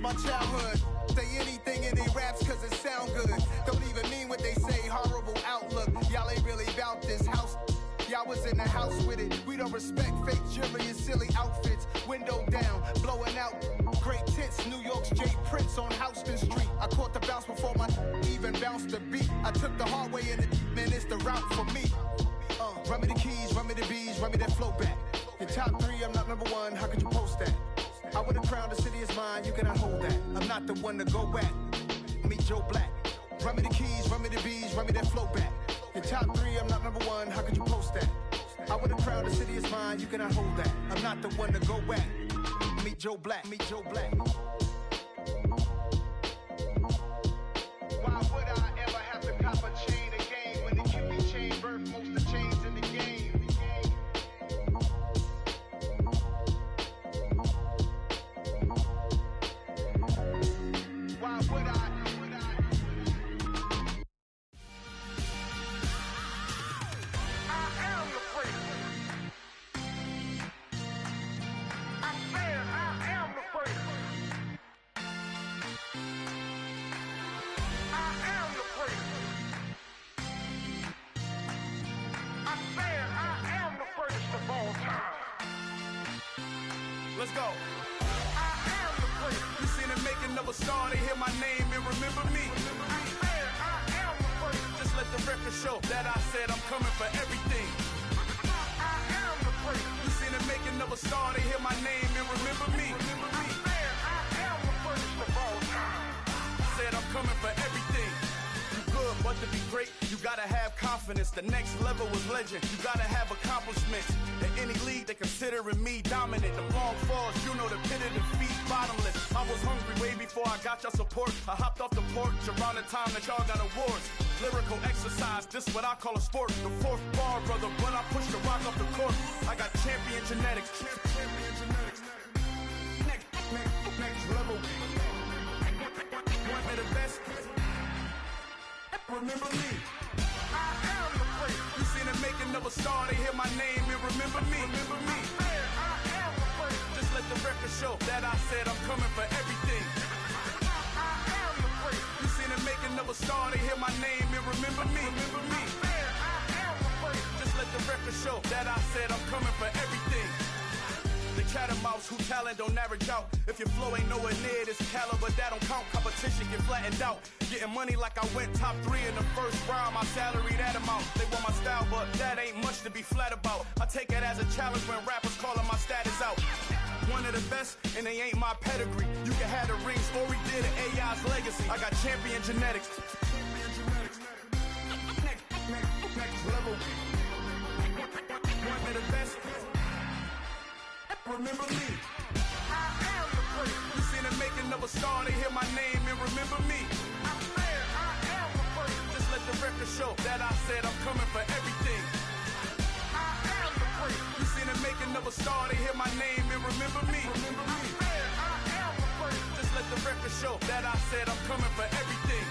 lost my childhood. Say anything in their raps cause it sound good. Don't even mean what they say, horrible outlook. Y'all ain't really about this house. Y'all was in the house with it. We don't respect fake jewelry and silly outfits. Window down, blowing out. Great tits, New York's J. Prince on Houston Street. I caught the bounce before my even bounced the beat. I took the hard way in it, man, it's the route for me. Run me the keys, run me the bees, run me that flow back. Your top 3, I'm not number 1, how could you post that? I would've crowned the city is mine, you cannot hold that. I'm not the one to go back. Meet Joe Black. Run me the keys, run me the bees, run me that flow back. Your top 3, I'm not number 1, how could you post that? I would've crowned the city is mine, you cannot hold that. I'm not the one to go back. Meet Joe Black, meet Joe Black. Why would I ever have to cop a chain again when the QB chain birthed most of the chains in the game? Why would I? Let's go. You seen the making of a star, they hear my name and remember me. Just let the record show that I said I'm coming for everything. You seen the making of a star, they hear my name and remember me. Said I'm coming for everything. You good, but to be great, you gotta have confidence. The next level was legend. You gotta have accomplishments. In any league, they considering me dominant. The long falls, you know the pit of defeat, bottomless. I was hungry way before I got your support. I hopped off the porch around the time that y'all got awards. Lyrical exercise, this what I call a sport. The fourth bar, brother, when I push the rock off the court. I got champion genetics. Next level. One of the best. Remember me. I am the first. You seen the making of a star, they hear my name and remember me. I am the first. Just let the record show that I said I'm coming for everything. I am the first. You seen the making of a star, they hear my name and remember me. I am the first. Just let the record show that I said I'm coming for everything. The catamounts who talent don't average out. If your flow ain't nowhere near this caliber, that don't count. Competition get flattened out. Getting money like I went top 3 in the first round. My salary that amount. They want my style, but that ain't much to be flat about. I take it as a challenge when rappers calling my status out. One of the best, and they ain't my pedigree. You can have the rings, Ori did an AI's legacy. I got champion genetics. Next level. One of the best. Remember me. I am the first. You seen the making of a star, they hear my name and remember me. I am the first. Just let the record show that I said I'm coming for everything. I am the first. You seen the making of a star, they hear my name and remember me. I am the first. Just let the record show that I said I'm coming for everything.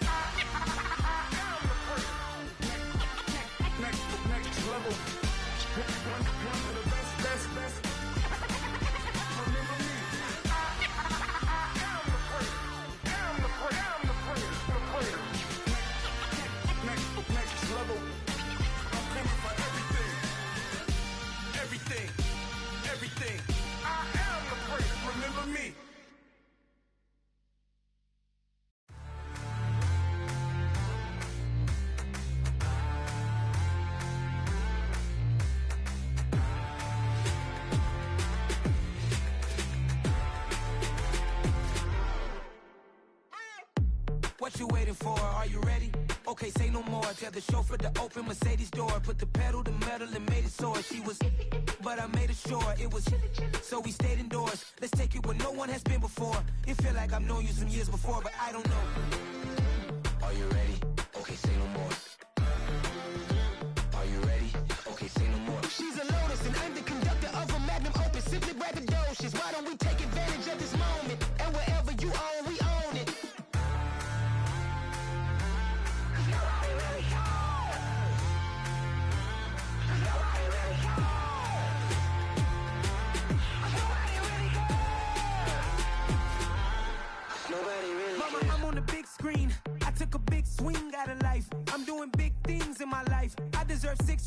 I am the first. Next level. One of the best. Next level. I'm coming for everything. Everything. I am the first. Remember me. What you waiting for? Are you ready? Okay, say no more. Tell the chauffeur to open Mercedes door. Put the pedal to metal and made it soar. She was, but I made it sure it was. So we stayed indoors. Let's take it where no one has been before. It feel like I've known you some years before, but I don't know. Are you ready? Okay, say no more. Are you ready? Okay, say no more. She's a Lotus and I'm the conductor of a Magnum Opus. Simply braggadocious. Why don't we take advantage of this moment? And wherever you own, we own it.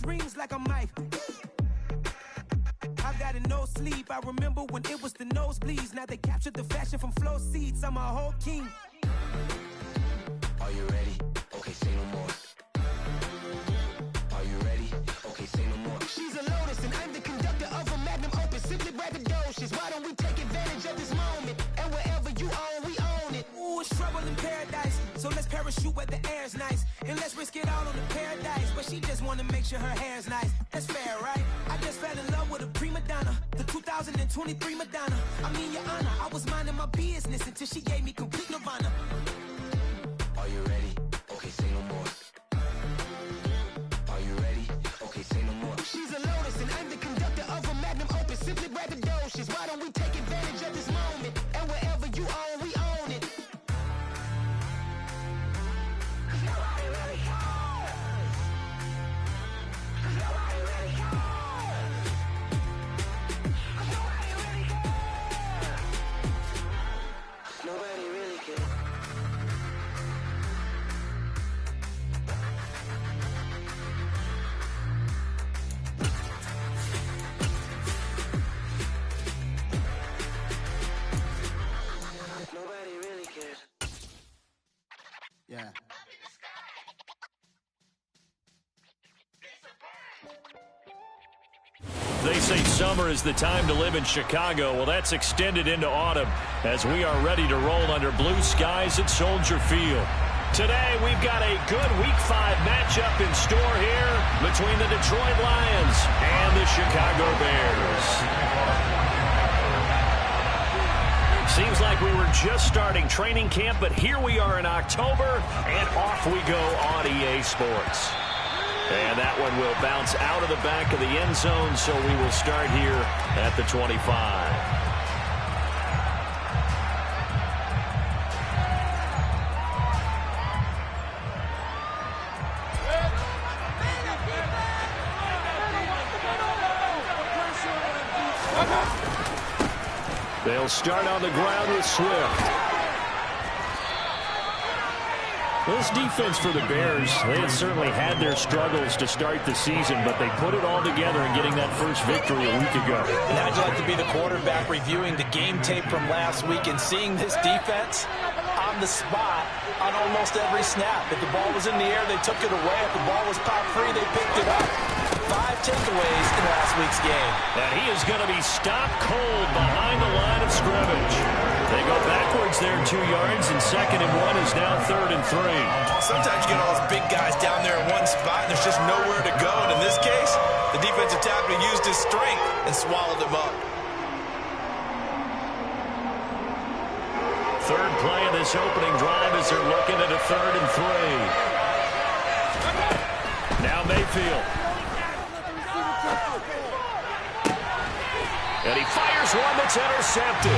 voice rings like a mic. I've got no sleep. I remember when it was the nosebleeds. Now they captured the fashion from flow seats. I'm a whole king. Are you ready? Okay, say no more. Are you ready? Okay, say no more. She's a lotus and I'm the conductor of a magnum opus. Simply braggadocious. Why don't we take advantage of this moment? And wherever you own, we own it. Ooh, it's trouble in paradise. So let's parachute where the air's nice. And let's risk it all on the paradise. But she just wanna make sure her hair's nice. That's fair, right? I just fell in love with a prima donna. The 2023 Madonna. I mean, your honor, I was minding my business until she gave me complete nirvana. Are you ready? Okay, say no more. Are you ready? Okay, say no more. She's a lotus and I'm the conductor of a magnum opus. Simply braggadocious. Why don't we take advantage of this moment? And wherever you own, we own it. Nobody really cares. Nobody really cares. Nobody really cares. Nobody really cares. Nobody really cares. Yeah. They say summer is the time to live in Chicago. Well, that's extended into autumn as we are ready to roll under blue skies at Soldier Field. Today, we've got a good Week 5 matchup in store here between the Detroit Lions and the Chicago Bears. Seems like we were just starting training camp, but here we are in October, and off we go on EA Sports. And that one will bounce out of the back of the end zone, so we will start here at the 25. They'll start on the ground with Swift. This defense for the Bears, they had certainly had their struggles to start the season, but they put it all together in getting that first victory a week ago. And how'd you like to be the quarterback reviewing the game tape from last week and seeing this defense on the spot on almost every snap? If the ball was in the air, they took it away. If the ball was pop free, they picked it up. 5 takeaways in last week's game. And he is going to be stopped cold behind the line of scrimmage. They go backwards there 2 yards, and 2nd and 1 is now 3rd and 3. Sometimes you get all those big guys down there in one spot, and there's just nowhere to go. And in this case, the defensive tackle used his strength and swallowed him up. Third play of this opening drive as they're looking at a 3rd and 3. Now Mayfield. And he fires one that's intercepted.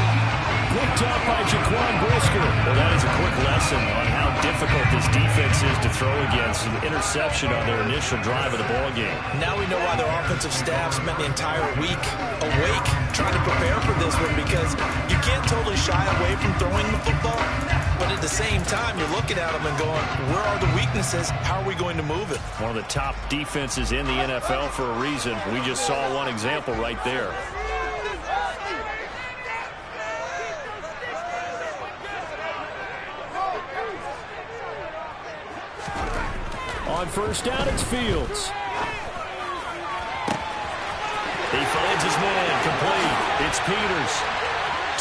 Picked up by Jaquan Brisker. Well, that is a quick lesson on how difficult this defense is to throw against. An interception on their initial drive of the ballgame. Now we know why their offensive staff spent the entire week awake trying to prepare for this one, because you can't totally shy away from throwing the football. But at the same time, you're looking at them and going, where are the weaknesses? How are we going to move it? One of the top defenses in the NFL for a reason. We just saw one example right there. On first down, it's Fields. He finds his man, complete. It's Peters.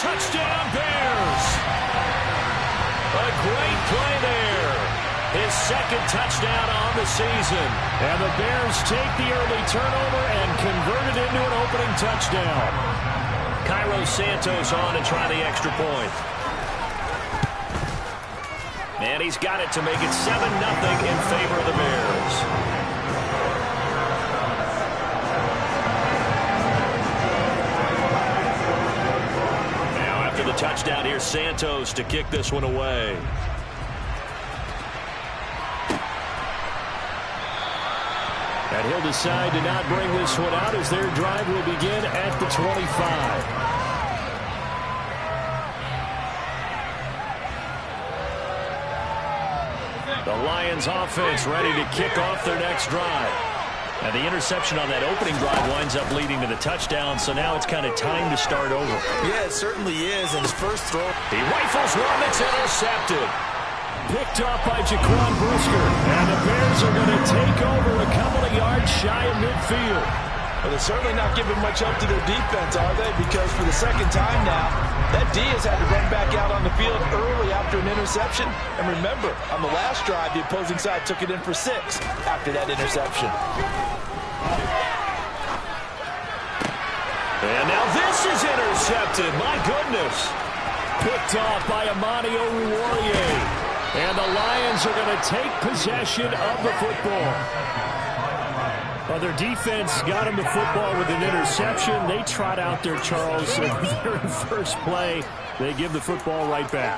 Touchdown, Bears! A great play there. His 2nd touchdown on the season. And the Bears take the early turnover and convert it into an opening touchdown. Cairo Santos on to try the extra point. And he's got it to make it 7-0 in favor of the Bears. Now after the touchdown, here's Santos to kick this one away. And he'll decide to not bring this one out as their drive will begin at the 25. The Lions offense ready to kick off their next drive. And the interception on that opening drive winds up leading to the touchdown, so now it's kind of time to start over. Yeah, it certainly is. And his first throw. He rifles one that's intercepted. Picked off by Jaquan Brisker. And the Bears are going to take over a couple of yards shy of midfield. Well, they're certainly not giving much up to their defense, are they? Because for the second time now, that D has had to run back out on the field early after an interception. And remember, on the last drive, the opposing side took it in for 6 after that interception. And now this is intercepted. My goodness. Picked off by Amani Oruwariye. And the Lions are going to take possession of the football. Well, their defense got him the football with an interception. They trot out there, Charles, their first play. They give the football right back.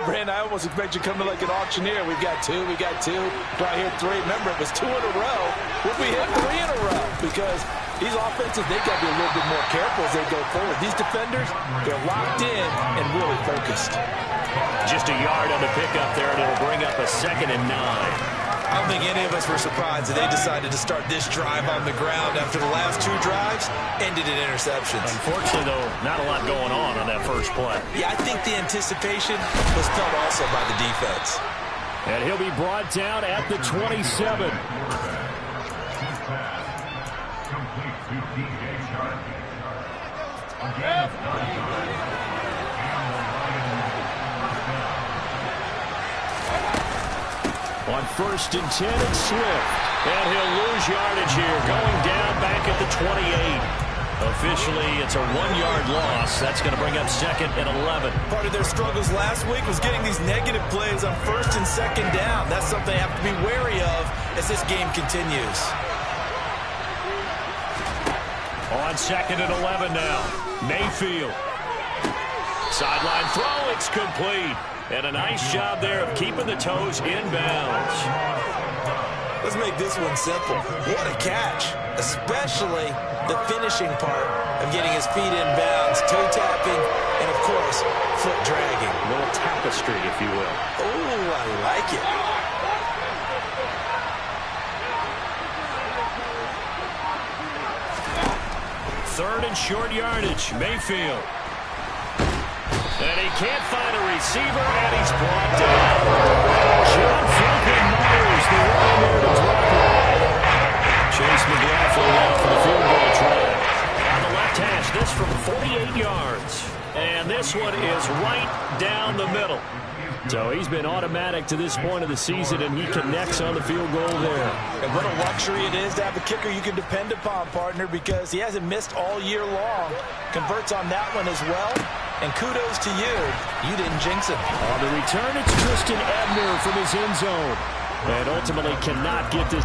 Brandon, I almost expect you to come in like an auctioneer. We've got 2, we got 2. Do I hear 3? Remember, it was 2 in a row. Would we hit 3 in a row? Because these offenses, they got to be a little bit more careful as they go forward. These defenders, they're locked in and really focused. Just a yard on the pickup there, and it'll bring up a 2nd and 9. I don't think any of us were surprised that they decided to start this drive on the ground after the last 2 drives ended in interceptions. Unfortunately, though, not a lot going on that first play. Yeah, I think the anticipation was felt also by the defense. And he'll be brought down at the 27. On 1st and 10, it's Swift. And he'll lose yardage here, going down back at the 28. Officially, it's a 1-yard loss. That's going to bring up 2nd and 11. Part of their struggles last week was getting these negative plays on 1st and 2nd down. That's something they have to be wary of as this game continues. On 2nd and 11 now, Mayfield. Sideline throw, it's complete. And a nice job there of keeping the toes inbounds. Let's make this one simple. What a catch, especially the finishing part of getting his feet inbounds, toe tapping, and of course, foot dragging. A little tapestry, if you will. Oh, I like it. Third and short yardage, Mayfield. And he can't find a receiver, and he's brought down. John Franklin Myers, the running there to drop it. Chase McLaughlin now for the field goal try. On the left hash, this from 48 yards. And this one is right down the middle. So he's been automatic to this point of the season, and he connects on the field goal there. And what a luxury it is to have a kicker you can depend upon, partner, because he hasn't missed all year long. Converts on that one as well. And kudos to you. You didn't jinx him. On the return, it's Tristan Ebner from his end zone. And ultimately cannot get this.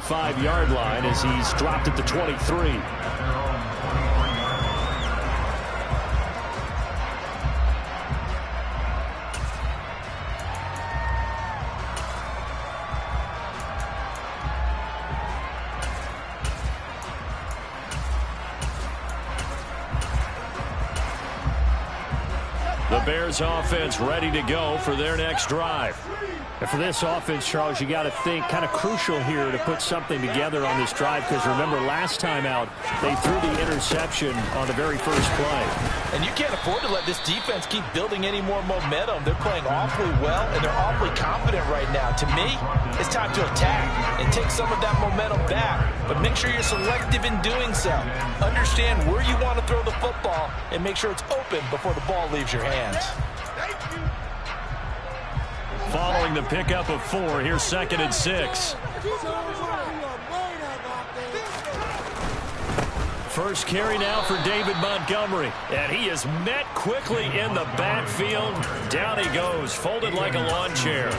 Five-yard line as he's dropped at the 23. Bears offense ready to go for their next drive. And for this offense, Charles, you got to think kind of crucial here to put something together on this drive, because remember last time out they threw the interception on the very first play. And you can't afford to let this defense keep building any more momentum. They're playing awfully well, and they're awfully confident right now. To me, it's time to attack and take some of that momentum back, but make sure you're selective in doing so. Understand where you want to throw the football and make sure it's open before the ball leaves your hands. Following the pickup of 4, here's 2nd and 6. First carry now for David Montgomery, and he is met quickly in the backfield. Down he goes, folded like a lawn chair.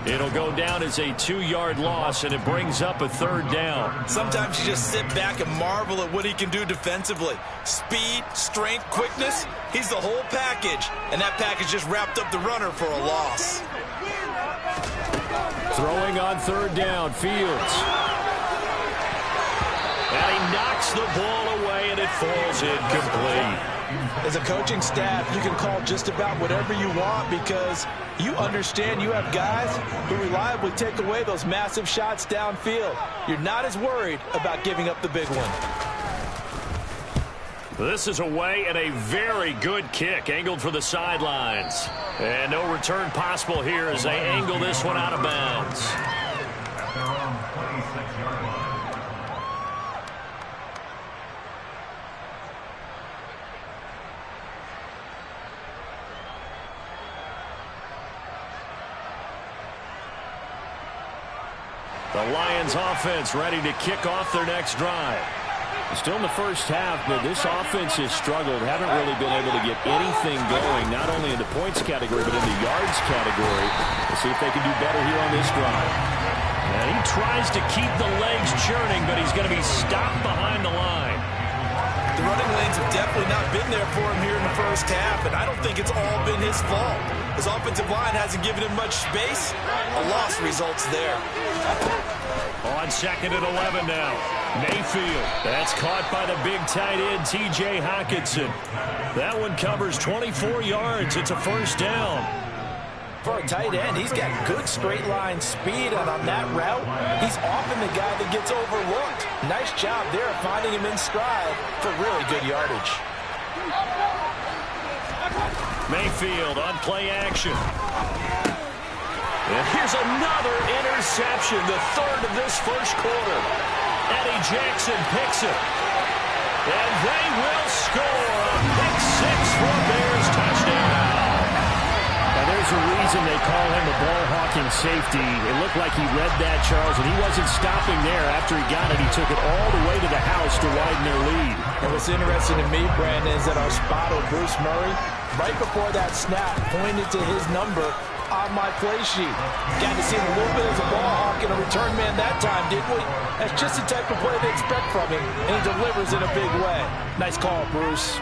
It'll go down as a 2-yard loss, and it brings up a 3rd down. Sometimes you just sit back and marvel at what he can do defensively. Speed, strength, quickness, he's the whole package, and that package just wrapped up the runner for a loss. Throwing on 3rd down, Fields. And he knocks the ball away, and it falls incomplete. As a coaching staff, you can call just about whatever you want because you understand you have guys who reliably take away those massive shots downfield. You're not as worried about giving up the big one. This is away, and a very good kick angled for the sidelines. And no return possible here as they angle this one out of bounds. The Lions offense ready to kick off their next drive. Still in the first half, but this offense has struggled. Haven't really been able to get anything going, not only in the points category, but in the yards category. We'll see if they can do better here on this drive. And he tries to keep the legs churning, but he's going to be stopped behind the line. The running lanes have definitely not been there for him here in the first half, and I don't think it's all been his fault. His offensive line hasn't given him much space. A loss results there. On 2nd and 11 now. Mayfield. That's caught by the big tight end, T.J. Hockenson. That one covers 24 yards. It's a 1st down. For a tight end, he's got good straight line speed, and on that route, he's often the guy that gets overlooked. Nice job there of finding him in stride for really good yardage. Mayfield on play action. And here's another interception, the 3rd of this first quarter. Eddie Jackson picks it. And they will score a pick 6 for a Bears touchdown. Now there's a reason they call him a ball-hawking safety. It looked like he read that, Charles, and he wasn't stopping there. After he got it, he took it all the way to the house to widen their lead. And what's interesting to me, Brandon, is that our spotter, Bruce Murray, right before that snap, pointed to his number on my play sheet. Got to see him a little bit as a ball hawk and a return man that time, didn't we? That's just the type of play they expect from him, and he delivers in a big way. Nice call, Bruce.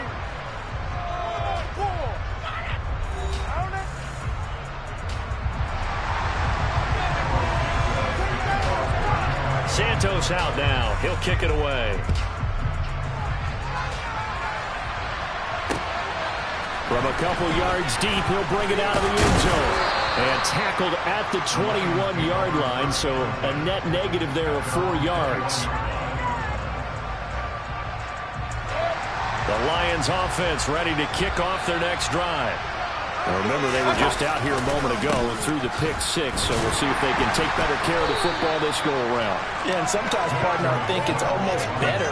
Santos out now. He'll kick it away. From a couple yards deep, he'll bring it out of the end zone. And tackled at the 21-yard line, so a net negative there of 4 yards. The Lions offense ready to kick off their next drive. Now remember, they were just out here a moment ago and threw the pick 6, so we'll see if they can take better care of the football this go-around. Yeah, and sometimes, partner, I think it's almost better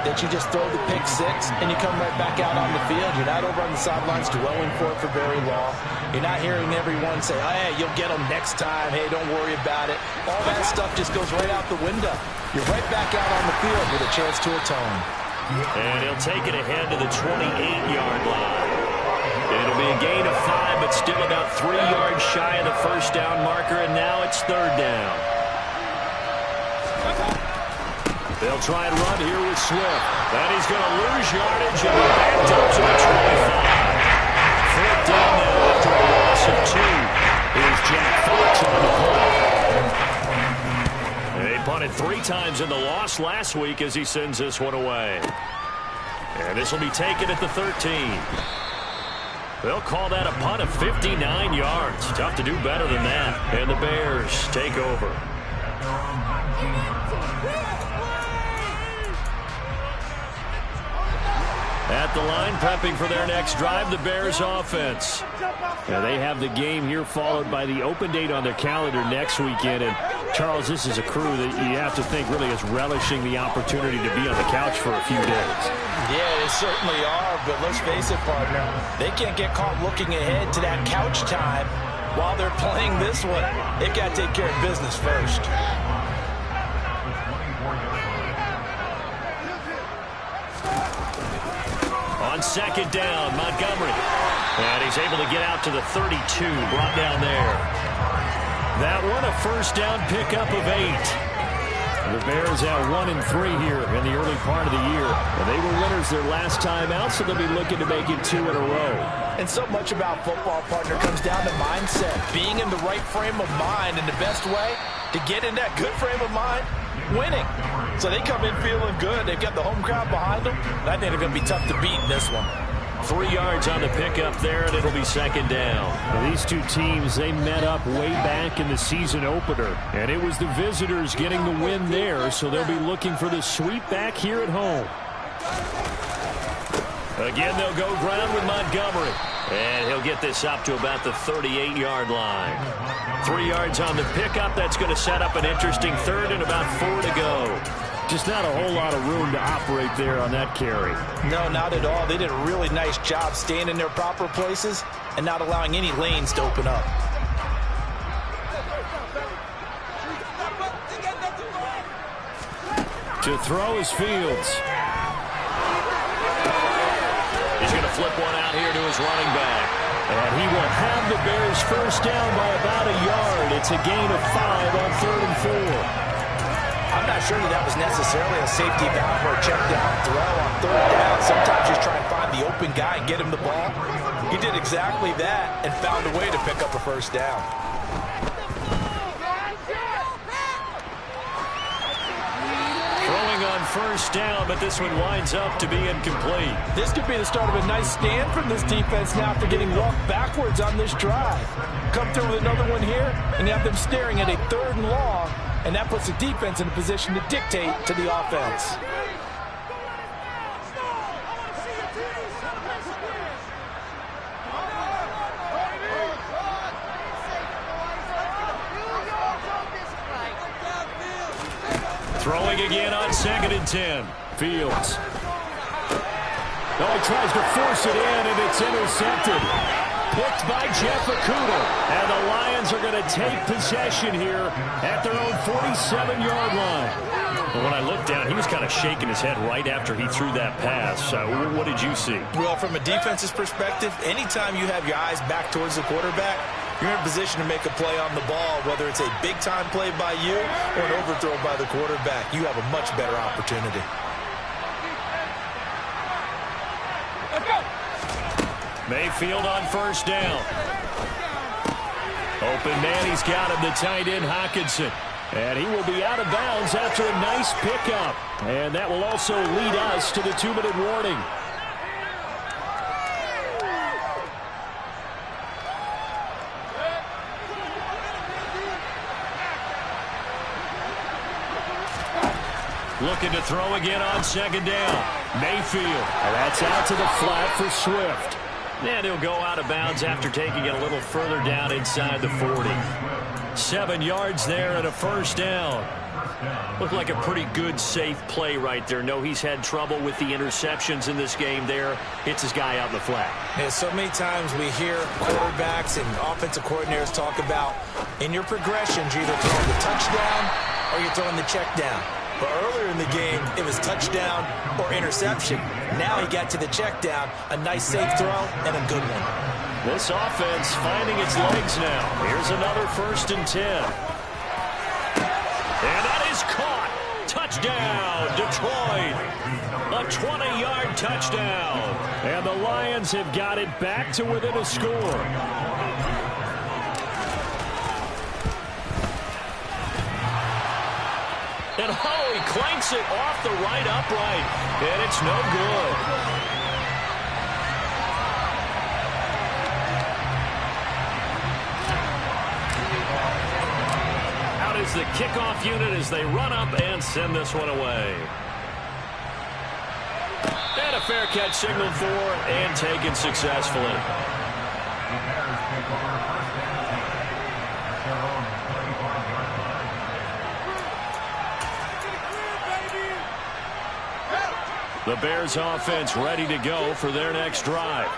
that you just throw the pick 6 and you come right back out on the field. You're not over on the sidelines dwelling for it for very long. You're not hearing everyone say, oh, hey, you'll get them next time. Hey, don't worry about it. All that stuff just goes right out the window. You're right back out on the field with a chance to atone. And he'll take it ahead to the 28-yard line. It'll be a gain of 5, but still about 3 yards shy of the 1st down marker, and now it's 3rd down. They'll try and run here with Swift. And he's going to lose yardage and be backed up to the 25. 4th down now after a loss of 2. Here's Jack Fox on the punt. They punted 3 times in the loss last week as he sends this one away. And this will be taken at the 13. They'll call that a punt of 59 yards. Tough to do better than that. And the Bears take over. At the line, prepping for their next drive, the Bears offense. Now they have the game here followed by the open date on their calendar next weekend. And Charles, this is a crew that you have to think really is relishing the opportunity to be on the couch for a few days. Yeah, they certainly are, but let's face it, partner. They can't get caught looking ahead to that couch time while they're playing this one. They've got to take care of business first. On second down, Montgomery. And he's able to get out to the 32, brought down there. That one, a first down pickup of 8. The Bears have 1-3 here in the early part of the year. And they were winners their last time out, so they'll be looking to make it 2 in a row. And so much about football, partner, comes down to mindset. Being in the right frame of mind, and the best way to get in that good frame of mind, winning. So they come in feeling good. They've got the home crowd behind them. And I think they're going to be tough to beat in this one. 3 yards on the pickup there, and it'll be second down. Well, these two teams, they met up way back in the season opener, and it was the visitors getting the win there, so they'll be looking for the sweep back here at home. Again, they'll go ground with Montgomery, and he'll get this up to about the 38-yard line. 3 yards on the pickup. That's going to set up an interesting third and about 4 to go. Just not a whole lot of room to operate there on that carry. No, not at all. They did a really nice job staying in their proper places and not allowing any lanes to open up. To throw is Fields. He's going to flip one out here to his running back. And he will have the Bears first down by about a yard. It's a gain of 5 on 3rd and 4. I'm not sure that was necessarily a safety valve or a check down throw on 3rd down. Sometimes just try and find the open guy and get him the ball. He did exactly that and found a way to pick up a first down. Throwing on first down, but this one winds up to be incomplete. This could be the start of a nice stand from this defense now after getting walked backwards on this drive. Come through with another one here, and you have them staring at a 3rd and long. And that puts the defense in a position to dictate to the offense. Throwing again on 2nd and 10. Fields. Oh, he tries to force it in, and it's intercepted. Picked by Jeff Okuda. And the Lions are going to take possession here at their own 47-yard line. Well, when I looked down, he was kind of shaking his head right after he threw that pass. What did you see? Well, from a defense's perspective, anytime you have your eyes back towards the quarterback, you're in a position to make a play on the ball, whether it's a big-time play by you or an overthrow by the quarterback. You have a much better opportunity. Mayfield on first down. Open man, he's got him, the tight end Hockenson. And he will be out of bounds after a nice pickup. And that will also lead us to the 2-minute warning. Looking to throw again on 2nd down. Mayfield. And that's out to the flat for Swift. And he'll go out of bounds after taking it a little further down inside the 40. 7 yards there and a first down. Looked like a pretty good, safe play right there. No, he's had trouble with the interceptions in this game there. Hits his guy out in the flat. Yeah, so many times we hear quarterbacks and offensive coordinators talk about in your progressions, you're either throwing the touchdown or you're throwing the check down. But earlier in the game, it was touchdown or interception. Now he got to the check down, a nice safe throw, and a good one. This offense finding its legs now. Here's another 1st and 10. And that is caught. Touchdown, Detroit. A 20-yard touchdown. And the Lions have got it back to within a score. And he clanks it off the right upright. And it's no good. goes the kickoff unit as they run up and send this one away. And a fair catch signaled for and taken successfully. The Bears offense ready to go for their next drive.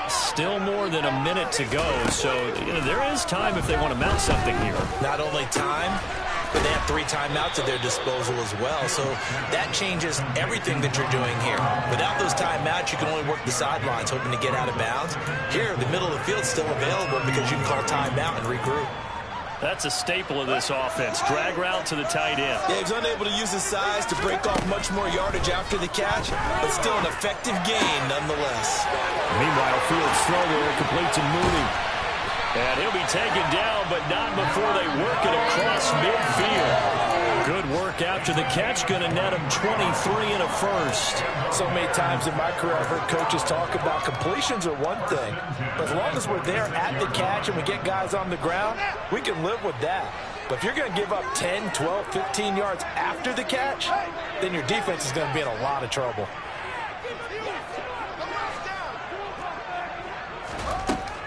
Still more than a minute to go, so there is time if they want to mount something here. Not only time, but they have 3 timeouts at their disposal as well, so that changes everything that you're doing here. Without those timeouts, you can only work the sidelines, hoping to get out of bounds. Here, the middle of the field's still available because you can call timeout and regroup. That's a staple of this offense. Drag route to the tight end. Yeah, he's unable to use his size to break off much more yardage after the catch, but still an effective gain nonetheless. Meanwhile, Fields throw there, complete to Mooney. And he'll be taken down, but not before they work it across midfield. Good work after the catch. Going to net him 23 and a first. So many times in my career, I've heard coaches talk about completions are one thing. But as long as we're there at the catch and we get guys on the ground, we can live with that. But if you're going to give up 10, 12, 15 yards after the catch, then your defense is going to be in a lot of trouble.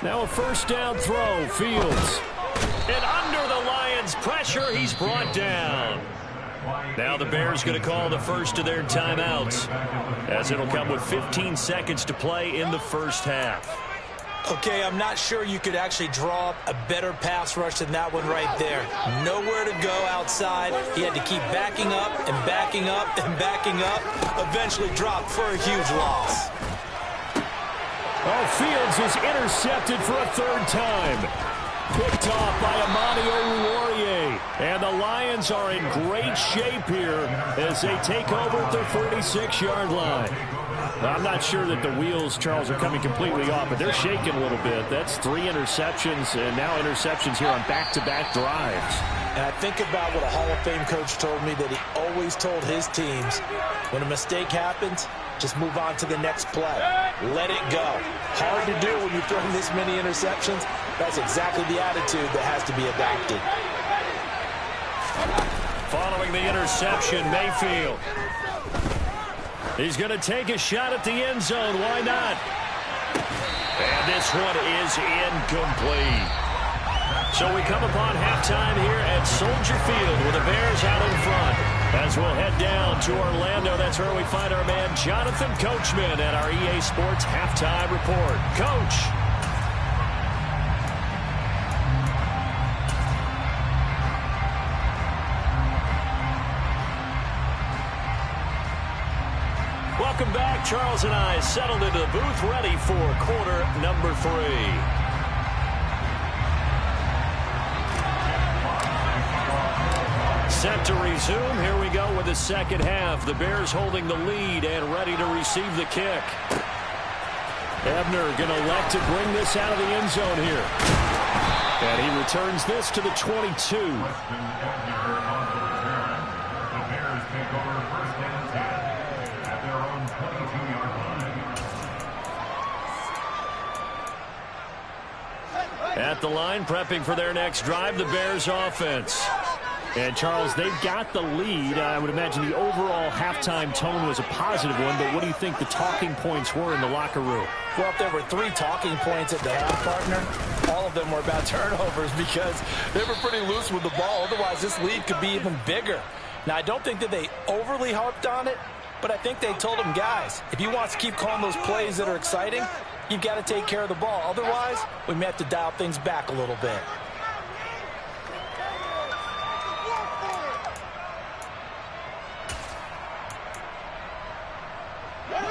Now a first down throw, Fields. And under the Lions' pressure, he's brought down. Now the Bears going to call the first of their timeouts, as it'll come with 15 seconds to play in the first half. Okay, I'm not sure you could actually draw up a better pass rush than that one right there. Nowhere to go outside. He had to keep backing up and backing up and backing up. Eventually dropped for a huge loss. Oh, Fields is intercepted for a third time. Picked off by Amani Oruwariye. And the Lions are in great shape here as they take over at their 46-yard line. I'm not sure that the wheels, Charles, are coming completely off, but they're shaking a little bit. That's 3 interceptions, and now interceptions here on back-to-back drives. And I think about what a Hall of Fame coach told me, that he always told his teams, when a mistake happens, just move on to the next play. Let it go. Hard to do when you're throwing this many interceptions. That's exactly the attitude that has to be adopted. Following the interception, Mayfield. He's going to take a shot at the end zone. Why not? And this one is incomplete. So we come upon halftime here at Soldier Field with the Bears out in front. As we'll head down to Orlando, that's where we find our man Jonathan Coachman at our EA Sports Halftime Report. Coach. Welcome back. Charles and I settled into the booth, ready for quarter number 3. Set to resume. Here we go with the second half. The Bears holding the lead and ready to receive the kick. Ebner going to elect to bring this out of the end zone here. And he returns this to the 22. At the line, prepping for their next drive, the Bears offense. And, Charles, they've got the lead. I would imagine the overall halftime tone was a positive one, but what do you think the talking points were in the locker room? Well, if there were 3 talking points at the half, partner, all of them were about turnovers because they were pretty loose with the ball. Otherwise, this lead could be even bigger. Now, I don't think that they overly harped on it, but I think they told them, guys, if you want to keep calling those plays that are exciting, you've got to take care of the ball. Otherwise, we may have to dial things back a little bit.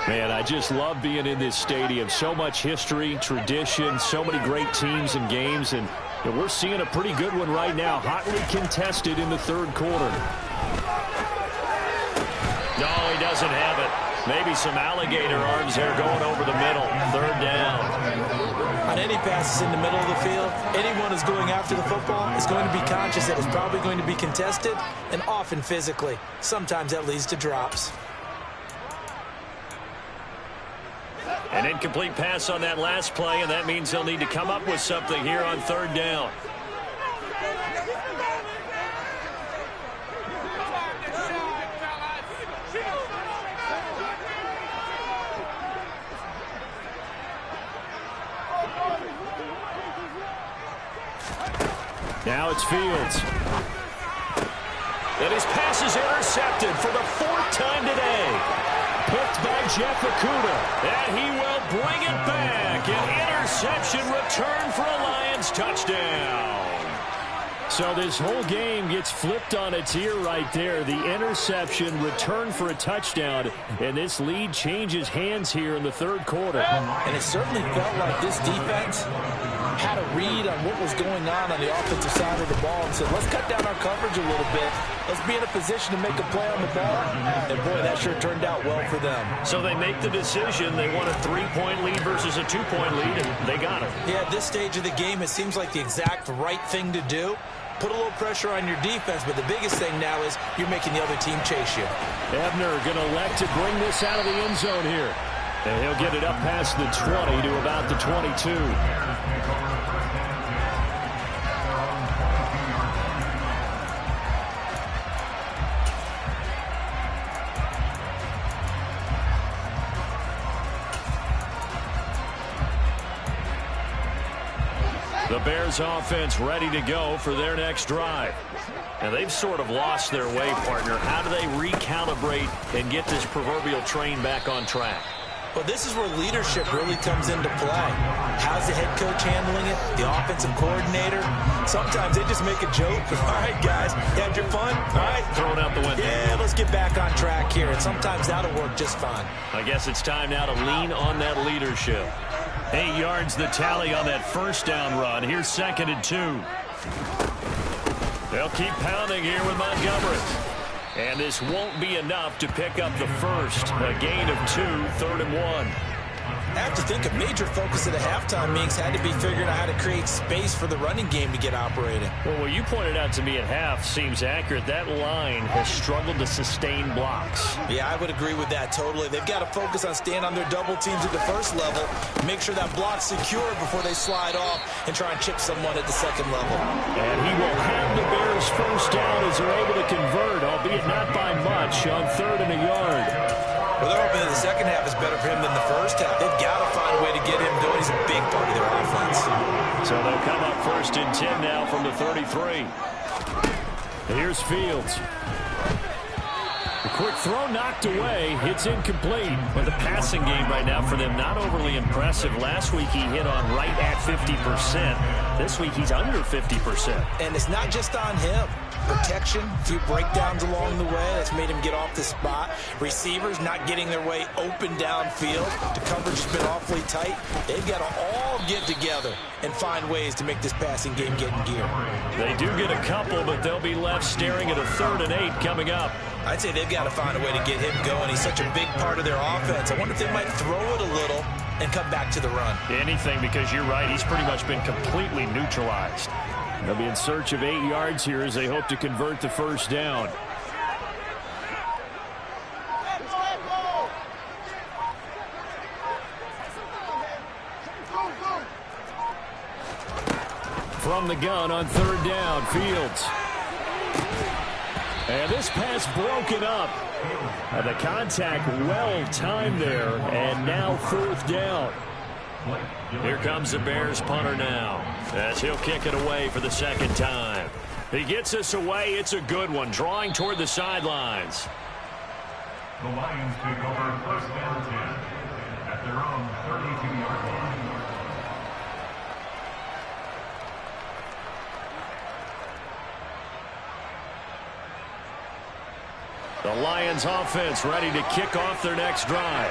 Man, I just love being in this stadium. So much history, tradition, so many great teams and games, and we're seeing a pretty good one right now. Hotly contested in the third quarter. No, he doesn't have it. Maybe some alligator arms there going over the middle. Third down. On any passes in the middle of the field, anyone who's going after the football is going to be conscious that it's probably going to be contested, and often physically. Sometimes that leads to drops. An incomplete pass on that last play, and that means they'll need to come up with something here on third down. it's Fields. And his pass is intercepted for the 4th time today. Picked by Jeff Okudah. And he will bring it back. An interception return for a Lions touchdown. So this whole game gets flipped on its ear right there. The interception, return for a touchdown, and this lead changes hands here in the 3rd quarter. And it certainly felt like this defense had a read on what was going on the offensive side of the ball and said, let's cut down our coverage a little bit. Let's be in a position to make a play on the ball. And, boy, that sure turned out well for them. So they make the decision. They want a 3-point lead versus a 2-point lead, and they got it. Yeah, at this stage of the game, it seems like the exact right thing to do. Put a little pressure on your defense, but the biggest thing now is you're making the other team chase you. Ebner going to elect to bring this out of the end zone here. And he'll get it up past the 20 to about the 22. The Bears offense ready to go for their next drive. And they've sort of lost their way, partner. How do they recalibrate and get this proverbial train back on track? Well, this is where leadership really comes into play. How's the head coach handling it? The offensive coordinator? Sometimes they just make a joke. All right, guys, you had your fun? All right. Throw it out the window. Yeah, let's get back on track here. And sometimes that'll work just fine. I guess it's time now to lean on that leadership. 8 yards the tally on that first down run. Here's 2nd and 2. They'll keep pounding here with Montgomery. And this won't be enough to pick up the first. A gain of 2, 3rd and 1. I have to think a major focus of the halftime meetings had to be figuring out how to create space for the running game to get operating. Well, what you pointed out to me at half seems accurate. That line has struggled to sustain blocks. Yeah, I would agree with that totally. They've got to focus on staying on their double teams at the first level, make sure that block's secure before they slide off and try and chip someone at the second level. And he will have the Bears first down as they're able to convert, albeit not by much, on 3rd and a yard. Well, they're hoping that the second half is better for him than the first half. They've got to find a way to get him going. He's a big part of their offense. So they'll come up 1st and 10 now from the 33. Here's Fields. The quick throw knocked away. It's incomplete. But the passing game right now for them not overly impressive. Last week he hit on right at 50%. This week he's under 50%. And it's not just on him. Protection, a few breakdowns along the way. That's made him get off the spot. Receivers not getting their way open downfield. The coverage has been awfully tight. They've got to all get together and find ways to make this passing game get in gear. They do get a couple, but they'll be left staring at a 3rd and 8 coming up. I'd say they've got to find a way to get him going. He's such a big part of their offense. I wonder if they might throw it a little and come back to the run. Anything, because you're right. He's pretty much been completely neutralized. They'll be in search of 8 yards here as they hope to convert the first down. From the gun on 3rd down, Fields. And this pass broken up. And the contact well timed there. And now 4th down. Here comes the Bears punter now as he'll kick it away for the 2nd time. He gets us away. It's a good one, drawing toward the sidelines. The Lions take over 1st and 10 at their own 32-yard line. The Lions offense ready to kick off their next drive.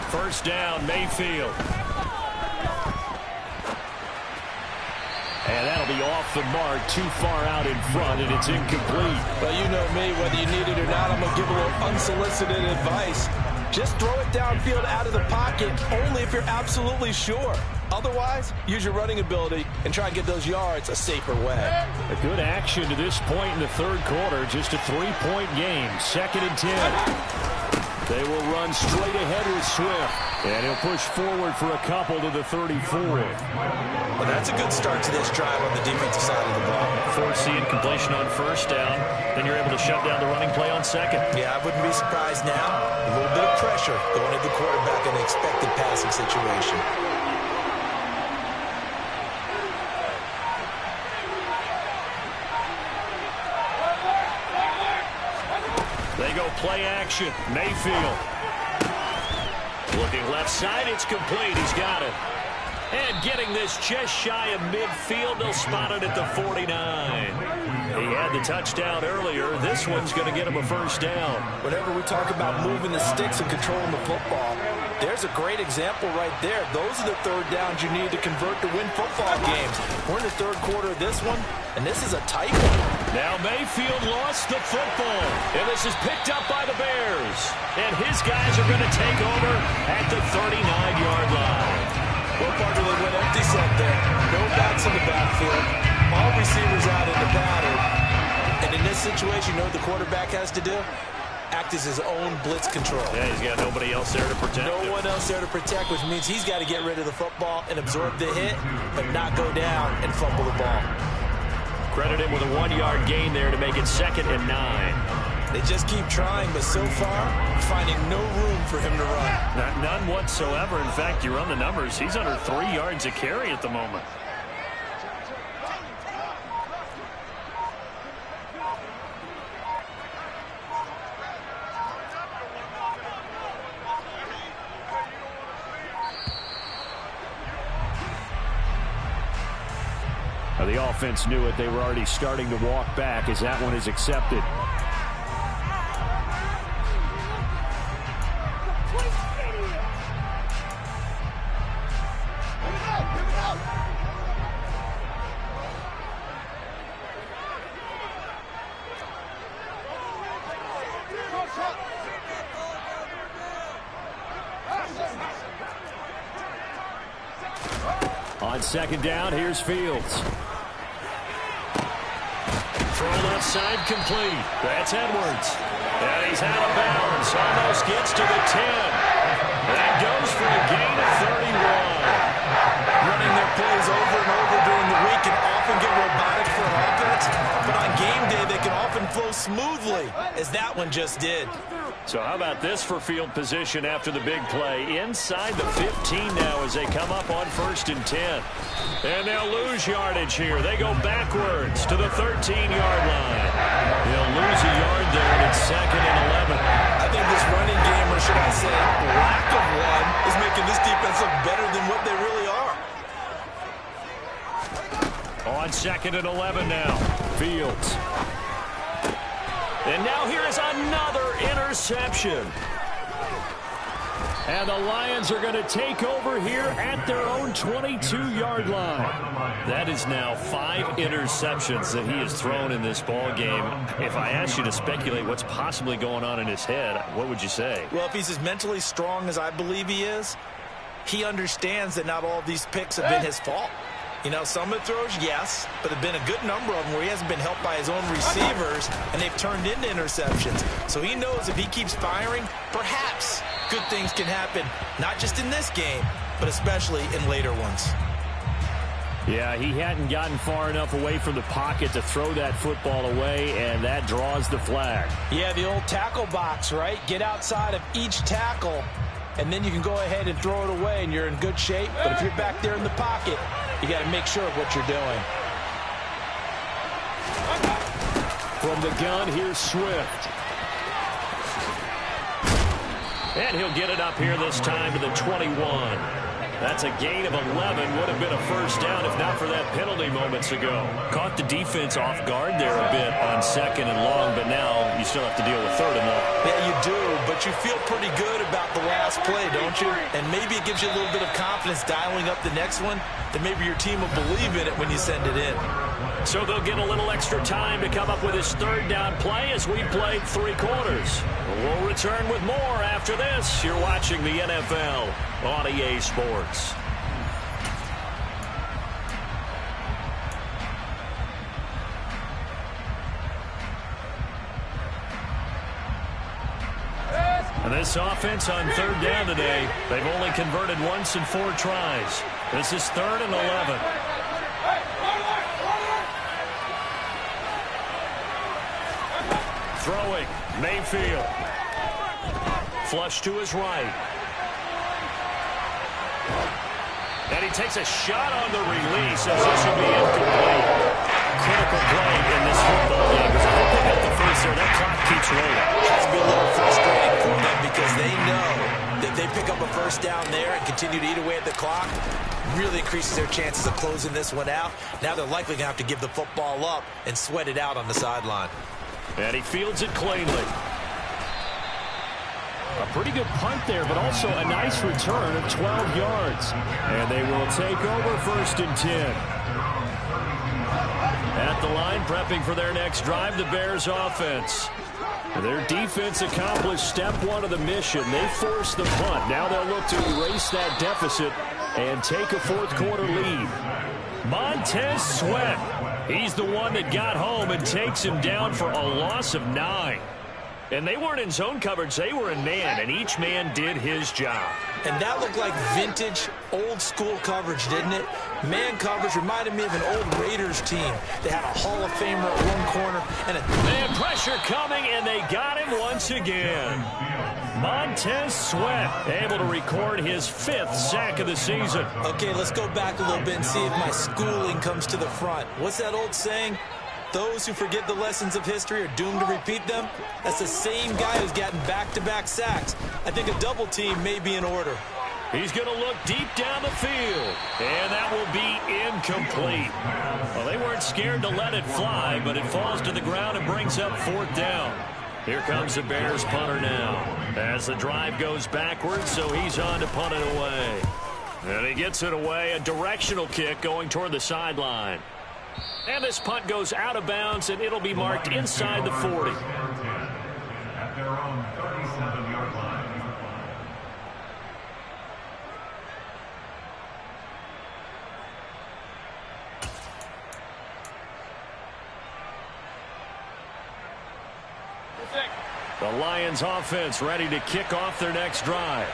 First down, Mayfield. And that'll be off the mark, too far out in front, and it's incomplete. Well, you know me, whether you need it or not, I'm going to give a little unsolicited advice. Just throw it downfield out of the pocket, only if you're absolutely sure. Otherwise, use your running ability and try and get those yards a safer way. A good action to this point in the 3rd quarter, just a 3-point game, 2nd and 10. They will run straight ahead with Swift. And he'll push forward for a couple to the 34. Well, that's a good start to this drive on the defensive side of the ball. Forcing completion on 1st down. Then you're able to shut down the running play on 2nd. Yeah, I wouldn't be surprised now. A little bit of pressure going at the quarterback in an expected passing situation. play action. Mayfield. Looking left side, it's complete. He's got it. And getting this just shy of midfield, they'll spot it at the 49. He had the touchdown earlier. This one's going to get him a first down. Whenever we talk about moving the sticks and controlling the football, there's a great example right there. Those are the third downs you need to convert to win football games. We're in the third quarter of this one, and this is a tight one. Now Mayfield lost the football, and this is picked up by the Bears. And his guys are going to take over at the 39-yard line. Well, Parker, they went empty set there. No backs in the backfield. All receivers out in the pattern. And in this situation, you know what the quarterback has to do? Act as his own blitz control. Yeah, he's got nobody else there to protect him. No one else there to protect, which means he's got to get rid of the football and absorb the hit, but not go down and fumble the ball. Credit him with a 1-yard gain there to make it 2nd and 9. They just keep trying, but so far, finding no room for him to run. None whatsoever. In fact, you run the numbers. He's under 3 yards a carry at the moment. Now, the offense knew it. They were already starting to walk back as that one is accepted. On 2nd down, here's Fields. Thrown outside, complete. That's Edwards. And he's out of bounds. Almost gets to the 10. That goes for a gain of 31. Running their plays over and over during the week can often get robotic for an offense, but on game day they can often flow smoothly, as that one just did. So how about this for field position after the big play? Inside the 15 now as they come up on 1st and 10. And they'll lose yardage here. They go backwards to the 13-yard line. They'll lose a yard there, and it's 2nd and 11. I think this running game, or should I say lack of one, is making this defense look better than what they really are. On 2nd and 11 now. Fields. And now here is another interception. And the Lions are going to take over here at their own 22-yard line. That is now 5 interceptions that he has thrown in this ball game. If I asked you to speculate what's possibly going on in his head, what would you say? Well, if he's as mentally strong as I believe he is, he understands that not all of these picks have been his fault. You know, some of the throws, yes, but there have been a good number of them where he hasn't been helped by his own receivers, and they've turned into interceptions. So he knows if he keeps firing, perhaps good things can happen, not just in this game, but especially in later ones. Yeah, he hadn't gotten far enough away from the pocket to throw that football away, and that draws the flag. Yeah, the old tackle box, right? Get outside of each tackle, and then you can go ahead and throw it away, and you're in good shape. But if you're back there in the pocket, you got to make sure of what you're doing. From the gun, here's Swift. And he'll get it up here this time to the 21. That's a gain of 11. Would have been a first down if not for that penalty moments ago. Caught the defense off guard there a bit on 2nd and long, but now you still have to deal with 3rd and long. Yeah, you do, but you feel pretty good about the last play, don't you? And maybe it gives you a little bit of confidence dialing up the next one, that maybe your team will believe in it when you send it in. So they'll get a little extra time to come up with his 3rd down play as we played 3 quarters. We'll return with more after this. You're watching the NFL on EA Sports. And this offense on 3rd down today, they've only converted once in 4 tries. This is 3rd and 11. Throwing, Mayfield. Flush to his right. And he takes a shot on the release as this will be incomplete. critical play in this football game because if they pick up the first there, that clock keeps rolling. It has to be a little frustrating for them because they know that they pick up a first down there and continue to eat away at the clock, really increases their chances of closing this one out. Now they're likely going to have to give the football up and sweat it out on the sideline. And he fields it cleanly. A pretty good punt there, but also a nice return of 12 yards. And they will take over 1st and 10. At the line, prepping for their next drive, the Bears offense. Their defense accomplished step 1 of the mission. They forced the punt. Now they'll look to erase that deficit and take a 4th quarter lead. Montez Sweat. He's the one that got home and takes him down for a loss of 9. And they weren't in zone coverage. They were in man, and each man did his job. And that looked like vintage, old-school coverage, didn't it? Man coverage reminded me of an old Raiders team. They had a Hall of Famer at one corner. And man pressure coming, and they got him once again. Montez Sweat able to record his 5th sack of the season. Okay, let's go back a little bit and see if my schooling comes to the front. What's that old saying? Those who forget the lessons of history are doomed to repeat them. That's the same guy who's gotten back-to-back sacks. I think a double team may be in order. He's going to look deep down the field, and that will be incomplete. Well, they weren't scared to let it fly, but it falls to the ground and brings up 4th down. Here comes the Bears punter now as the drive goes backwards, so he's on to punt it away. And he gets it away, a directional kick going toward the sideline. And this punt goes out of bounds, and it'll be marked inside the 40. At their own 37-yard line. The Lions offense ready to kick off their next drive.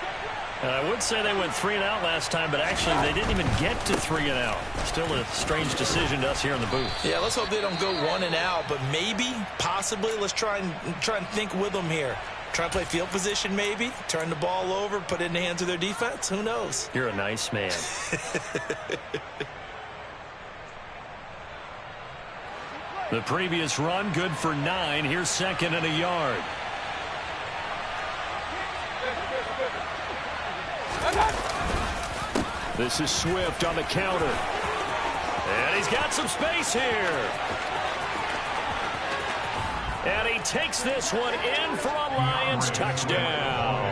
And I would say they went 3 and out last time, but actually they didn't even get to 3 and out. Still a strange decision to us here in the booth. Yeah, let's hope they don't go 1 and out, but maybe, possibly, let's try and think with them here. Try and play field position maybe, turn the ball over, put it in the hands of their defense. Who knows? You're a nice man. The previous run good for 9. Here's 2nd and a yard. This is Swift on the counter. And he's got some space here. And he takes this one in for a Lions touchdown.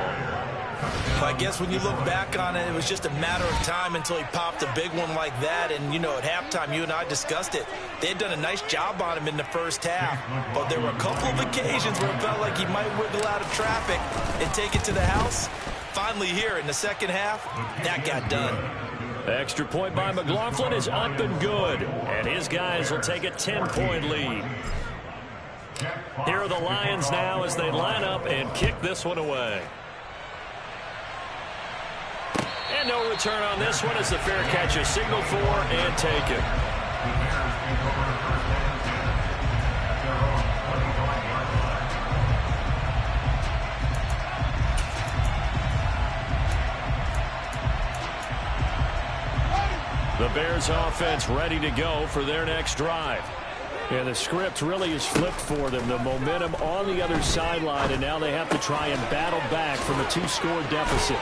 I guess when you look back on it, it was just a matter of time until he popped a big one like that. And, you know, at halftime, you and I discussed it. They had done a nice job on him in the first half. But there were a couple of occasions where it felt like he might wiggle out of traffic and take it to the house. Finally here in the second half, that got done. Extra point by McLaughlin is up and good. And his guys will take a 10-point lead. Here are the Lions now as they line up and kick this one away. And no return on this one as the fair catch is signaled for and taken. The Bears offense ready to go for their next drive. And the script really is flipped for them. The momentum on the other sideline, and now they have to try and battle back from a 2-score deficit.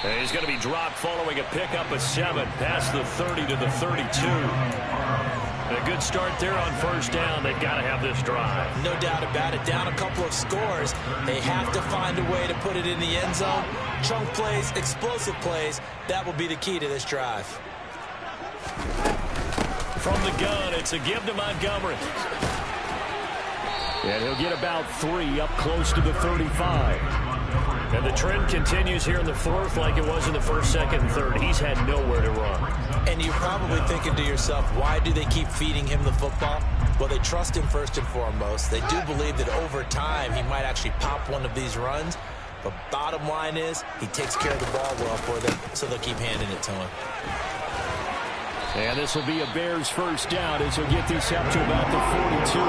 And he's going to be dropped following a pickup of 7 past the 30 to the 32. A good start there on 1st down. They've got to have this drive. No doubt about it. Down a couple of scores. They have to find a way to put it in the end zone. Chunk plays, explosive plays. That will be the key to this drive. From the gun, it's a give to Montgomery. And he'll get about 3 up close to the 35. And the trend continues here in the 4th like it was in the 1st, 2nd, and 3rd. He's had nowhere to run. And you're probably thinking to yourself, why do they keep feeding him the football? Well, they trust him first and foremost. They do believe that over time he might actually pop one of these runs. But bottom line is he takes care of the ball well for them, so they'll keep handing it to him. And this will be a Bears 1st down as he'll get this up to about the 42.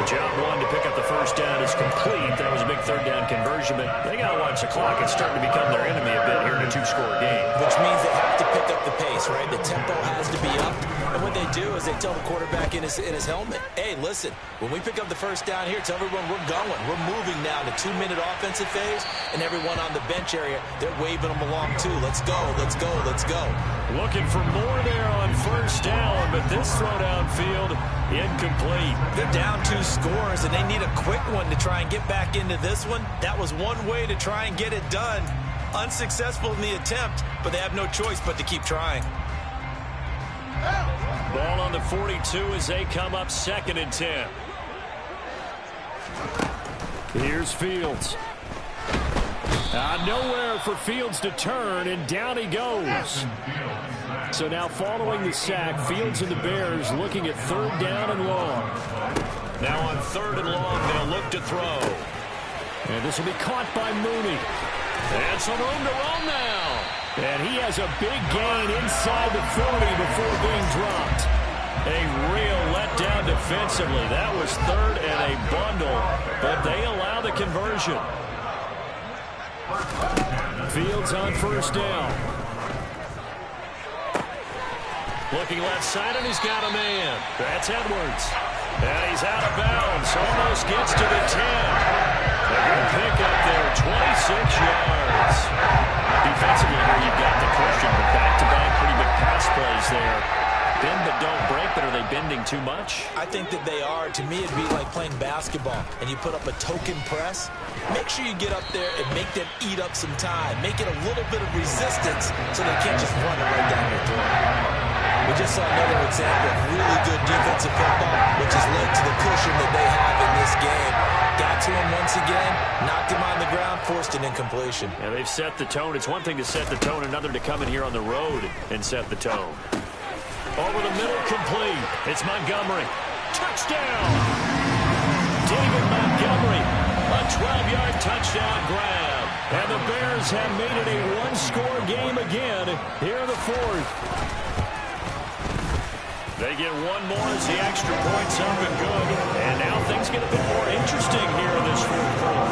Job 1 to pick up the 1st down is complete. That was a big 3rd down conversion, but they got to watch the clock. It's starting to become their enemy a bit here in a 2-score game. Which means they have to pick up the pace, right? The tempo has to be up. And when they do is they tell the quarterback in his helmet, hey, listen, when we pick up the first down here, tell everyone we're going. We're moving now to 2-minute offensive phase, and everyone on the bench area, they're waving them along too. Let's go, let's go, let's go. Looking for more there on first down, but this throw downfield, incomplete. They're down 2 scores, and they need a quick one to try and get back into this one. That was one way to try and get it done. Unsuccessful in the attempt, but they have no choice but to keep trying. Ball on the 42 as they come up 2nd and 10. Here's Fields. Nowhere for Fields to turn, and down he goes. So now following the sack, Fields and the Bears looking at 3rd down and long. Now on 3rd and long, they'll look to throw. And this will be caught by Mooney. And some room to run now. And he has a big gain inside the 40 before being dropped. A real letdown defensively. That was 3rd and a bundle, but they allow the conversion. Fields on 1st down. Looking left side, and he's got a man. That's Edwards. And he's out of bounds. Almost gets to the 10. A good pickup there, 26 yards. Defensively here, you've got the question, but back-to-back pretty big pass plays there. Bend but don't break, but are they bending too much? I think that they are. To me, it'd be like playing basketball, and you put up a token press. Make sure you get up there and make them eat up some time. Make it a little bit of resistance so they can't just run it right down your throat. We just saw another example of really good defensive football, which has led to the cushion that they have in this game. Got to him once again, knocked him on the ground, forced an incompletion. Yeah, they've set the tone. It's one thing to set the tone, another to come in here on the road and set the tone. Over the middle, complete. It's Montgomery. Touchdown! David Montgomery, a 12-yard touchdown grab. And the Bears have made it a one-score game again here in the 4th. They get one more as the extra point's up and good. And now things get a bit more interesting here in this 4th quarter.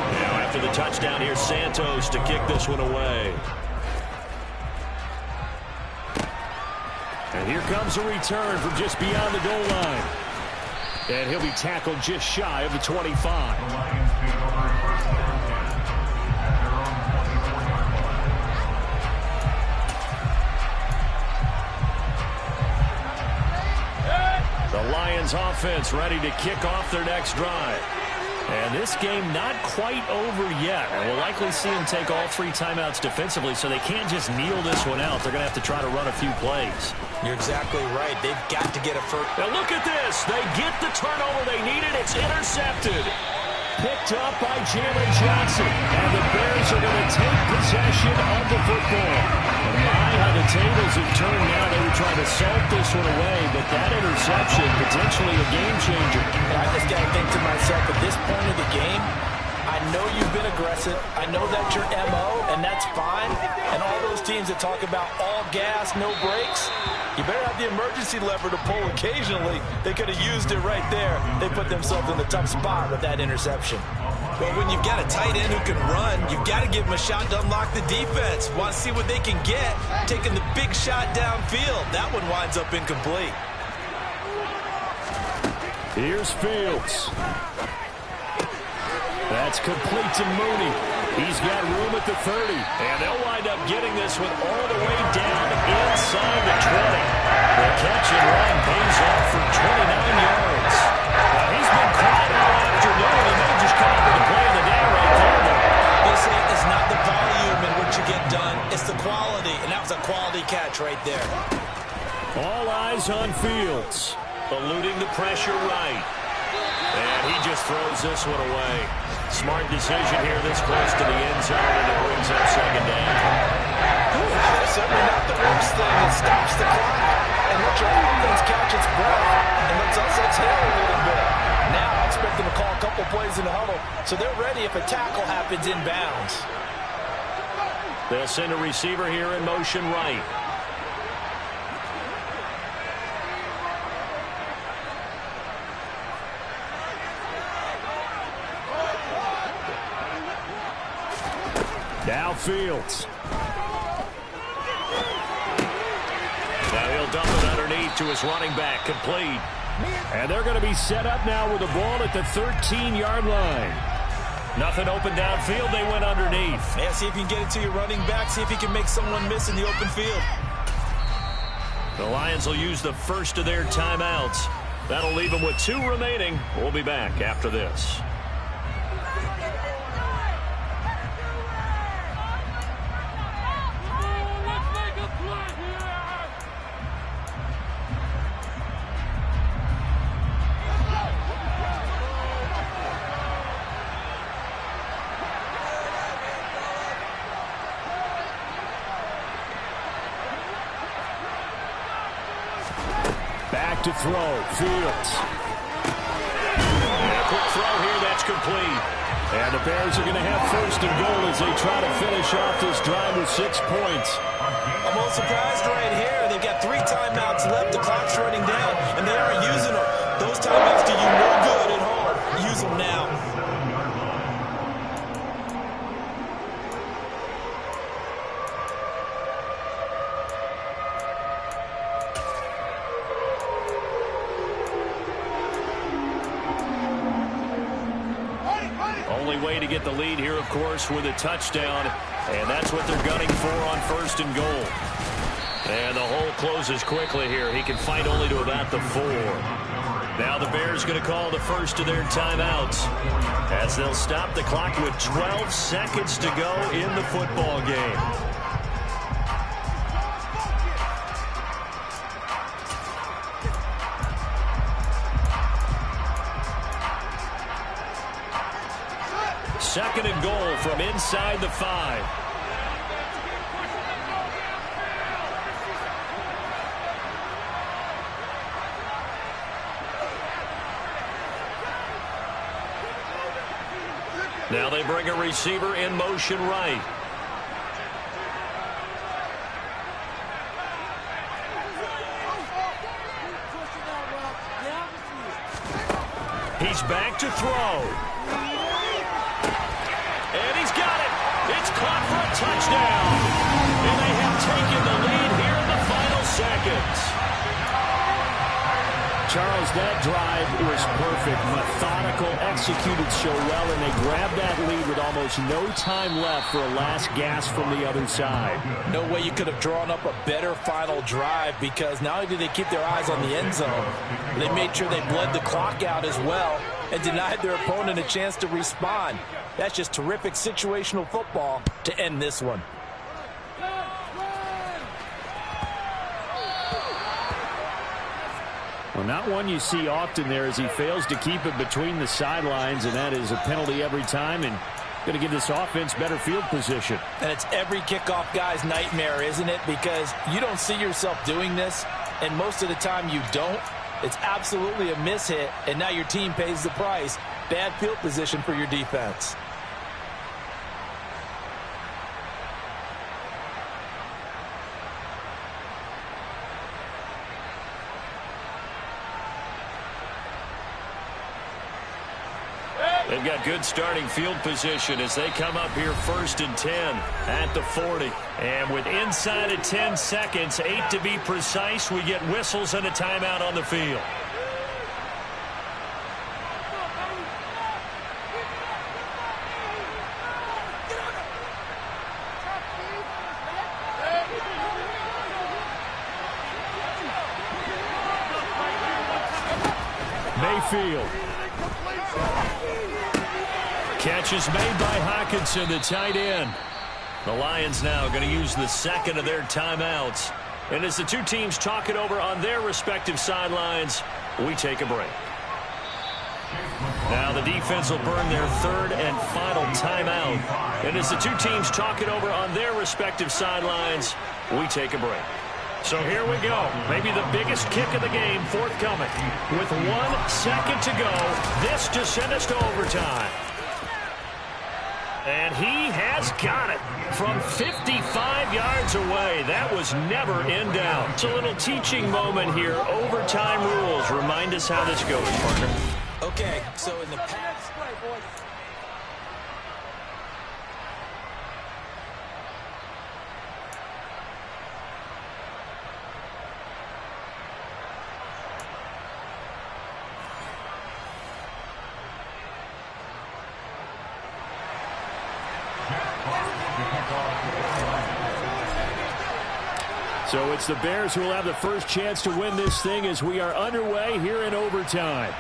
Now after the touchdown, here's Santos to kick this one away. And here comes a return from just beyond the goal line. And he'll be tackled just shy of the 25. The Lions take over 1st down 10 at their own 24-yard line. The Lions offense ready to kick off their next drive. And this game not quite over yet. And we'll likely see them take all 3 timeouts defensively, so they can't just kneel this one out. They're going to have to try to run a few plays. You're exactly right. They've got to get a first. Now look at this. They get the turnover they needed. It's intercepted. Picked up by Jalen Johnson. And the Bears are going to take possession of the football. And my, how the tables have turned now. They were trying to salt this one away, but that interception, potentially a game changer. I just got to think to myself, at this point of the game, I know you've been aggressive. I know that's your MO, and that's fine. And all those teams that talk about all gas, no brakes, you better have the emergency lever to pull occasionally. They could have used it right there. They put themselves in the tough spot with that interception. Well, when you've got a tight end who can run, you've got to give him a shot to unlock the defense. Want to see what they can get, taking the big shot downfield. That one winds up incomplete. Here's Fields. That's complete to Mooney. He's got room at the 30. And they'll wind up getting this one all the way down inside the 20. The catch and run pays off for 29 yards. Now, he's been quiet all afternoon. He may just come up with the play of the day right there. They say it's not the volume in which you get done. It's the quality. And that was a quality catch right there. All eyes on Fields. Eluding the pressure right. And he just throws this one away. Smart decision here this close to the end zone, and it brings up 2nd down. That's certainly not the worst thing. It stops the clock and lets your offense catch its breath and lets us exhale a little bit. Now I expect them to call a couple plays in the huddle, so they're ready if a tackle happens inbounds. They'll send a receiver here in motion right. Now Fields. He'll dump it underneath to his running back, complete. And they're going to be set up now with the ball at the 13-yard line. Nothing open downfield. They went underneath. Yeah, see if you can get it to your running back. See if you can make someone miss in the open field. The Lions will use the first of their timeouts. That'll leave them with 2 remaining. We'll be back after this. Back to throw. Fields. And a quick throw here. That's complete. And the Bears are going to have first and goal as they try to finish off this drive with 6 points. I'm a little surprised right here. They've got 3 timeouts left. The clock's running down, and they are using them. Those timeouts do you no good at home. Use them now. Only way to get the lead here, of course, with a touchdown. And that's what they're gunning for on first and goal. And the hole closes quickly here. He can fight only to about the 4. Now the Bears going to call the first of their timeouts as they'll stop the clock with 12 seconds to go in the football game. Second and goal from inside the 5. Now they bring a receiver in motion right. He's back to throw. And he's got it. It's caught for a touchdown. And they have taken the lead here in the final seconds. Charles, that drive was perfect. Methodical, executed so well, and they grabbed that lead with almost no time left for a last gasp from the other side. No way you could have drawn up a better final drive, because not only did they keep their eyes on the end zone, they made sure they bled the clock out as well and denied their opponent a chance to respond. That's just terrific situational football to end this one. Well, not one you see often there as he fails to keep it between the sidelines, and that is a penalty every time and going to give this offense better field position. And it's every kickoff guy's nightmare, isn't it? Because you don't see yourself doing this, and most of the time you don't. It's absolutely a mishit, and now your team pays the price. Bad field position for your defense. They've got good starting field position as they come up here first and 10 at the 40. And with inside of 10 seconds, 8 to be precise, we get whistles and a timeout on the field. Mayfield. Catch is made by Hockenson, the tight end. The Lions now going to use the second of their timeouts. And as the two teams talk it over on their respective sidelines, we take a break. Now the defense will burn their third and final timeout. And as the two teams talk it over on their respective sidelines, we take a break. So here we go. Maybe the biggest kick of the game forthcoming. With 1 second to go, this to send us to overtime. And he has got it from 55 yards away. That was never in doubt. It's a little teaching moment here. Overtime rules. Remind us how this goes, partner. Okay, so in the past... So it's the Bears who will have the first chance to win this thing as we are underway here in overtime.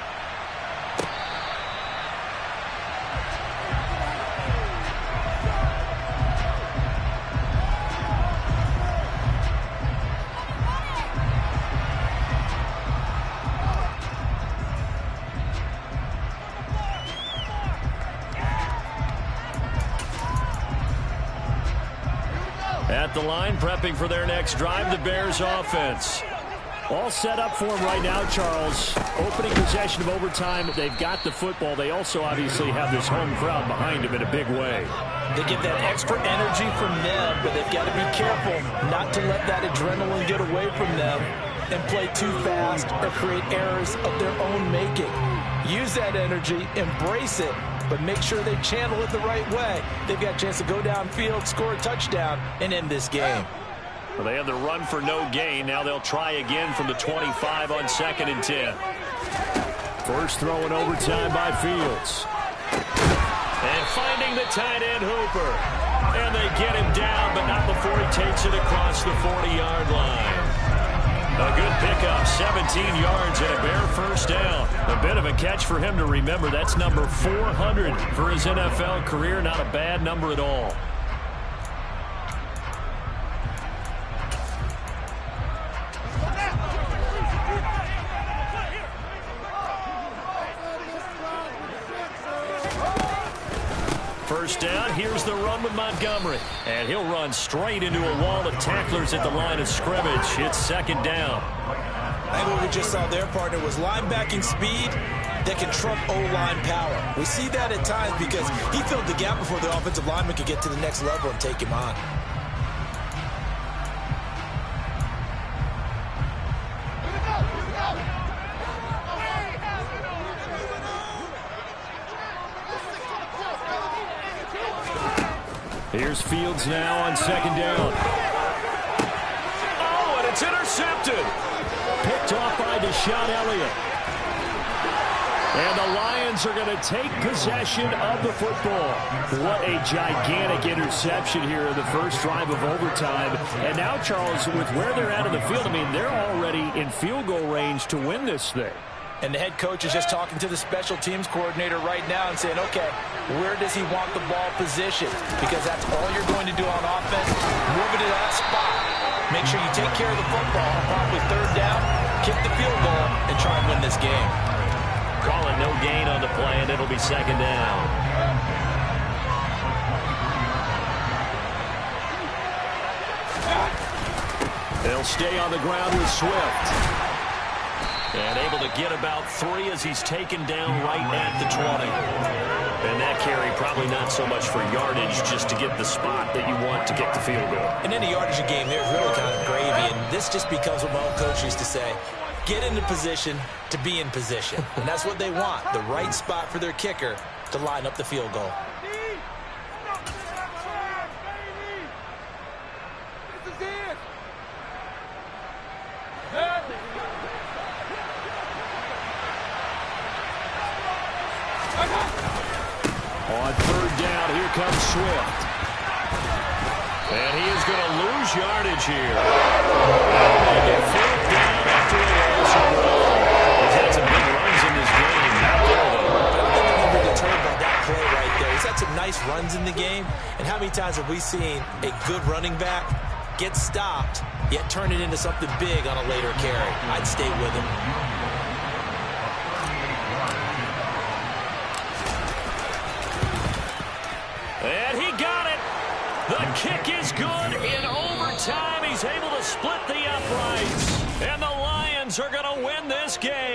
At the line, prepping for their next drive, the Bears offense. All set up for them right now, Charles. Opening possession of overtime. They've got the football. They also obviously have this home crowd behind them in a big way. They get that extra energy from them, but they've got to be careful not to let that adrenaline get away from them and play too fast or create errors of their own making. Use that energy, embrace it, but make sure they channel it the right way. They've got a chance to go downfield, score a touchdown, and end this game. Well, they had the run for no gain. Now they'll try again from the 25 on 2nd and 10. First throw in overtime by Fields. And finding the tight end Hooper. And they get him down, but not before he takes it across the 40-yard line. A good pickup, 17 yards and a Bear first down. A bit of a catch for him to remember. That's number 400 for his NFL career. Not a bad number at all. First down, here's the run with Montgomery. And he'll run straight into a wall of tacklers at the line of scrimmage. It's 2nd down. I think what we just saw there, partner, was linebacking speed that can trump O-line power. We see that at times because he filled the gap before the offensive lineman could get to the next level and take him on. Here's Fields now on 2nd down. Oh, and it's intercepted. Picked off by Deshaun Elliott. And the Lions are going to take possession of the football. What a gigantic interception here in the first drive of overtime. And now, Charles, with where they're at in the field, I mean, they're already in field goal range to win this thing. And the head coach is just talking to the special teams coordinator right now and saying, okay, where does he want the ball positioned? Because that's all you're going to do on offense. Move it to that spot. Make sure you take care of the football. Probably 3rd down, kick the field goal, and try and win this game. Calling no gain on the play, and it'll be 2nd down. They'll stay on the ground with Swift. And able to get about 3 as he's taken down right at the 20. And that carry probably not so much for yardage, just to get the spot that you want to get the field goal. And in a yardage game, there's really kind of gravy. And this just becomes what my own coach used to say. Get into position to be in position. And that's what they want, the right spot for their kicker to line up the field goal. On 3rd down, here comes Swift. And he is going to lose yardage here. And get 4th down after a loss of 1. He's had some big runs in this game. Not there, though. But I don't think they're going to be deterred by that play right there. He's had some nice runs in the game. And how many times have we seen a good running back get stopped, yet turn it into something big on a later carry? I'd stay with him. And he got it. The kick is good in overtime. He's able to split the uprights. And the Lions are going to win this game.